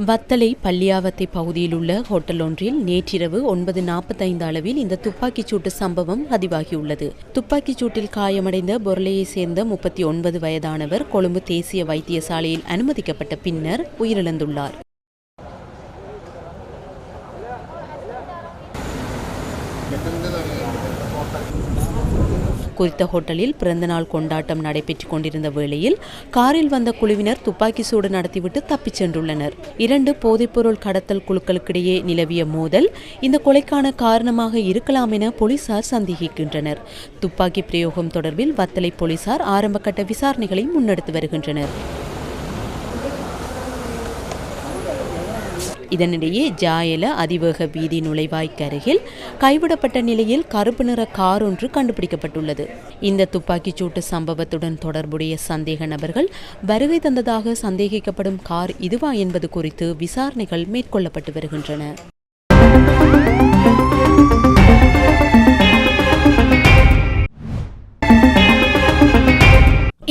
வத்தலை பள்ளியாவத்தை பகுதியில் உள்ள ஹோட்டல் ஒன்றில் நேற்றிரவு 9:45 அளவில் இந்த துப்பாக்கிச் சூட்டு சம்பவம் பதிவாகியுள்ளது. துப்பாக்கிச் சூட்டில் காயமடைந்த பொருளையைச் சேர்ந்த 39 வயதானவர் கொழும்பு தேசிய வைத்தியசாலையில் அனுமதிக்கப்பட்ட பின்னர் உயிரிழந்துள்ளார். குறித்த ஹோட்டலில் பிறந்தநாள் கொண்டாட்டம் நடைபெற்றுக் கொண்டிருந்த வேளையில் காரில் வந்த குழுவினர் துப்பாக்கி சூடு நடத்திவிட்டு தப்பிச் சென்றுள்ளனர். 2 போதைப்பொருள் கடத்தல் குழுக்களுக்கிடையே நிலவிய மோதல் இந்த கொலைக்கான காரணமாக இருக்கலாம் என போலீசார் சந்தேகிக்கின்றனர். துப்பாக்கி பிரயோகம் தொடர்பில் வத்தலை போலீசார் ஆரம்பகட்ட விசாரணைகளை முன்னெடுத்து வருகின்றனர். இதனிடையே ஜாயல அதிவேக வீதி நுழைவாய்க்கு அருகில் கைவிடப்பட்ட நிலையில் கருப்பு நிற கார் ஒன்று கண்டுபிடிக்கப்பட்டுள்ளது. இந்த துப்பாக்கிச் சூட்டு சம்பவத்துடன் தொடர்புடைய சந்தேக நபர்கள் வருகை தந்ததாக சந்தேகிக்கப்படும் கார் இதுவா என்பது குறித்து விசாரணைகள் மேற்கொள்ளப்பட்டு வருகின்றன.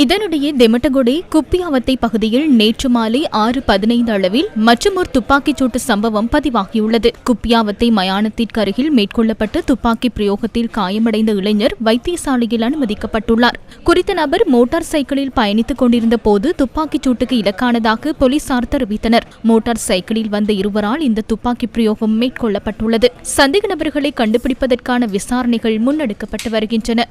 இதனிடையே தெமட்டகொடை குப்பியாவத்தை பகுதியில் நேற்று மாலை 6:15 அளவில் மற்றுமொரு துப்பாக்கிச் சூட்டு சம்பவம் பதிவாகியுள்ளது. குப்பியாவத்தை மயானத்திற்கு அருகில் மேற்கொள்ளப்பட்ட துப்பாக்கி பிரயோகத்தில் காயமடைந்த இளைஞர் வைத்தியசாலையில் அனுமதிக்கப்பட்டுள்ளார். குறித்த நபர் மோட்டார் சைக்கிளில் பயணித்துக் கொண்டிருந்த போது துப்பாக்கிச் சூட்டுக்கு இலக்கானதாக போலீசார் தெரிவித்தனர். மோட்டார் சைக்கிளில் வந்த இருவரால் இந்த துப்பாக்கி பிரயோகம் மேற்கொள்ளப்பட்டுள்ளது. சந்தேக நபர்களை கண்டுபிடிப்பதற்கான விசாரணைகள் முன்னெடுக்கப்பட்டு வருகின்றன.